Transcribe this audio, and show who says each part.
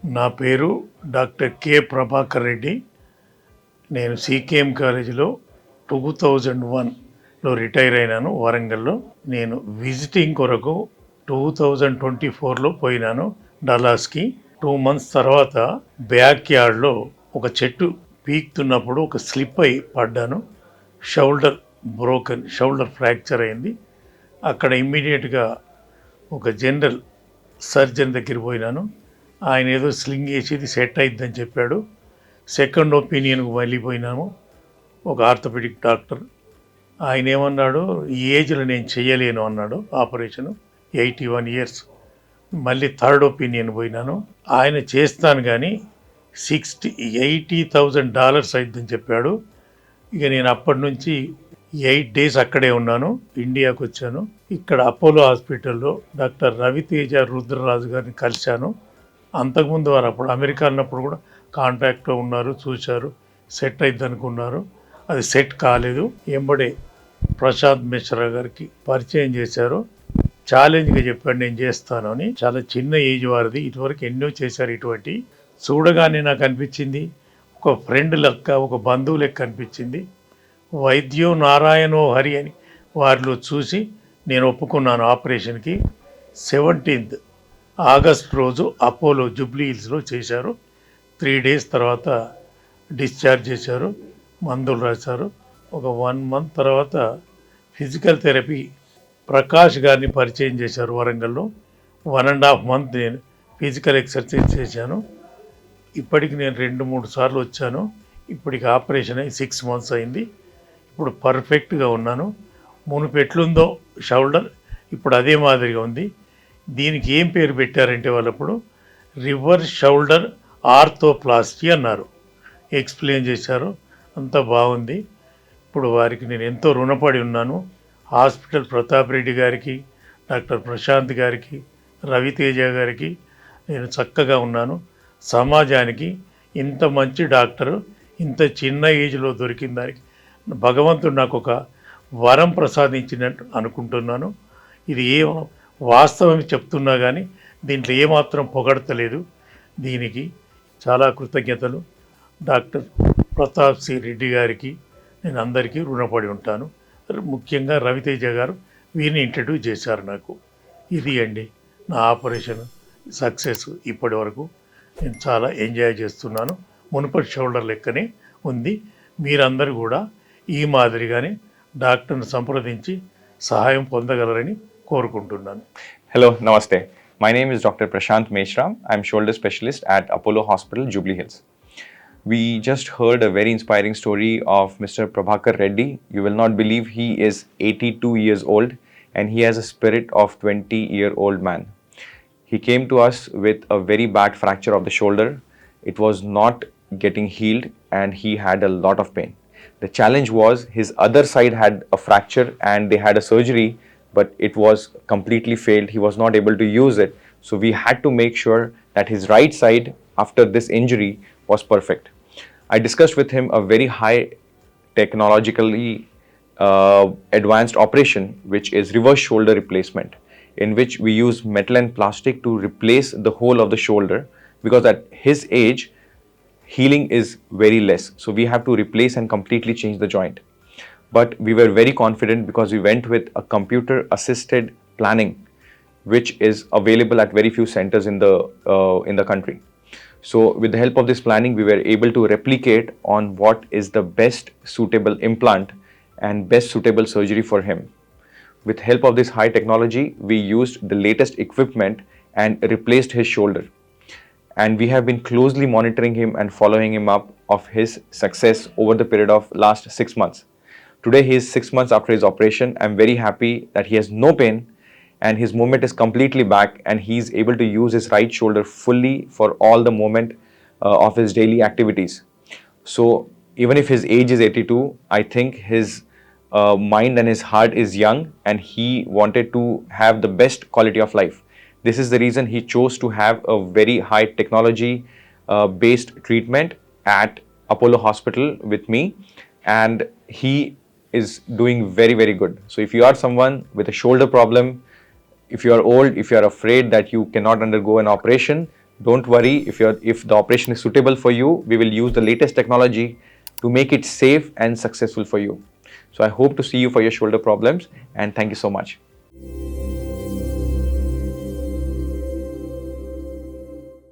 Speaker 1: నా పేరు doctor K Prabhakar Reddy. నేను సికేఎం కాలేజీలో 2001లో రిటైర్ అయినాను వరంగల్లో. నేను విజిటింగ్ కొరకు 2024లో పోయినాను డల్లాస్కి. 2 months తర్వాత బ్యాక్ యార్డ్లో ఒక చెట్టు పీక్తున్నప్పుడు ఒక స్లిప్ అయి పడ్డాను. షోల్డర్ ఫ్రాక్చర్ అయింది. అక్కడ ఇమ్మీడియట్గా ఒక జనరల్ సర్జన్ దగ్గరికి పోయినాను. ఆయన ఏదో స్లింగ్ వేసేది సెట్ అయిద్దని చెప్పాడు. సెకండ్ ఒపీనియన్కి వెళ్ళిపోయినాము. ఒక ఆర్థోపెడిక్ డాక్టర్ ఆయన ఏమన్నాడు, ఈ ఏజ్లో నేను చేయలేను అన్నాడు ఆపరేషను. 81 years. మళ్ళీ థర్డ్ ఒపీనియన్ పోయినాను. ఆయన చేస్తాను కానీ $80,000 అయిద్దని చెప్పాడు. ఇక నేను అప్పటి నుంచి 8 days అక్కడే ఉన్నాను. ఇండియాకు వచ్చాను. ఇక్కడ అపోలో హాస్పిటల్లో డాక్టర్ రవితేజ రుద్రరాజు గారిని కలిశాను. అంతకుముందు వారు అప్పుడు అమెరికా ఉన్నప్పుడు కూడా కాంటాక్ట్లో ఉన్నారు, చూశారు, సెట్ అయిద్ది అనుకున్నారు. అది సెట్ కాలేదు. ఎంబడే ప్రశాంత్ మిశ్రా గారికి పరిచయం చేశారు. ఛాలెంజ్గా చెప్పాడు నేను చేస్తాను అని. చాలా చిన్న ఏజ్ వారిది, ఇటువరకు ఎన్నో చేశారు ఇటువంటి. చూడగానే నాకు అనిపించింది ఒక ఫ్రెండ్ లెక్క, ఒక బంధువు లెక్క అనిపించింది. వైద్యో నారాయణో హరి అని వారిలో చూసి నేను ఒప్పుకున్నాను ఆపరేషన్కి. 17th August రోజు అపోలో జూబ్లీ హిల్స్లో చేశారు. 3 days తర్వాత డిశ్చార్జ్ చేశారు, మందులు రాశారు. ఒక 1 month తర్వాత ఫిజికల్ థెరపీ ప్రకాష్ గారిని పరిచయం చేశారు వరంగల్లో. 1.5 month నేను ఫిజికల్ ఎక్సర్సైజ్ చేశాను. ఇప్పటికి నేను 2-3 సార్లు వచ్చాను. ఇప్పటికి ఆపరేషన్ అయ్యి 6 months అయింది. ఇప్పుడు పర్ఫెక్ట్గా ఉన్నాను. మునుపు ఎట్లుందో షోల్డర్ ఇప్పుడు అదే మాదిరిగా ఉంది. దీనికి ఏం పేరు పెట్టారంటే వాళ్ళప్పుడు రివర్స్ షోల్డర్ ఆర్థోప్లాస్టీ అన్నారు. ఎక్స్ప్లెయిన్ చేశారు, అంతా బాగుంది. ఇప్పుడు వారికి నేను ఎంతో రుణపడి ఉన్నాను. హాస్పిటల్ ప్రతాప్ రెడ్డి గారికి, డాక్టర్ ప్రశాంత్ గారికి, రవితేజ గారికి నేను చక్కగా ఉన్నాను. సమాజానికి ఇంత మంచి డాక్టరు ఇంత చిన్న ఏజ్లో దొరికిన దానికి భగవంతుడు నాకు ఒక వరం ప్రసాదించినట్టు అనుకుంటున్నాను. ఇది ఏ వాస్తవం చెప్తున్నా కానీ దీంట్లో ఏమాత్రం పొగడతలేదు. దీనికి చాలా కృతజ్ఞతలు. డాక్టర్ ప్రతాప్ సి రెడ్డి గారికి నేను అందరికీ రుణపడి ఉంటాను. ముఖ్యంగా రవితేజ గారు వీరిని ఇంట్రడ్యూస్ చేశారు నాకు. ఇది అండి నా ఆపరేషన్ సక్సెస్. ఇప్పటి వరకు నేను చాలా ఎంజాయ్ చేస్తున్నాను. మునుపటి షోల్డర్ లెక్కనే ఉంది. మీరందరూ కూడా ఈ మాదిరిగానే డాక్టర్ని సంప్రదించి సహాయం పొందగలరని కోరుకుంటున్నాను.
Speaker 2: Hello, Namaste. My name is Dr. Prashant Meshram. I'm shoulder specialist at Apollo Hospital, Jubilee Hills. We just heard a very inspiring story of Mr. Prabhakar Reddy. You will not believe he is 82 years old and he has a spirit of 20-year-old man. He came to us with a very bad fracture of the shoulder. It was not getting healed and he had a lot of pain. The challenge was his other side had a fracture and they had a surgery, but it was completely failed. He was not able to use it. So we had to make sure that his right side after this injury was perfect. I discussed with him a very high technologically advanced operation, which is reverse shoulder replacement, in which we use metal and plastic to replace the whole of the shoulder, because at his age healing is very less. So we have to replace and completely change the joint. But we were very confident because we went with a computer assisted planning, which is available at very few centers in the country. So with the help of this planning, we were able to replicate on what is the best suitable implant and best suitable surgery for him. With help of this high technology, we used the latest equipment and replaced his shoulder. And we have been closely monitoring him and following him up of his success over the period of last 6 months. Today he is 6 months after his operation. I'm very happy that he has no pain and his movement is completely back and he is able to use his right shoulder fully for all the movement of his daily activities. So even if his age is 82, I think his mind and his heart is young and he wanted to have the best quality of life. This is the reason he chose to have a very high technology based treatment at Apollo Hospital with me, and he is doing very, very good. So if you are someone with a shoulder problem, if you are old, if you are afraid that you cannot undergo an operation, Don't worry, if the operation is suitable for you, we will use the latest technology to make it safe and successful for you. So I hope to see you for your shoulder problems, and thank you so much.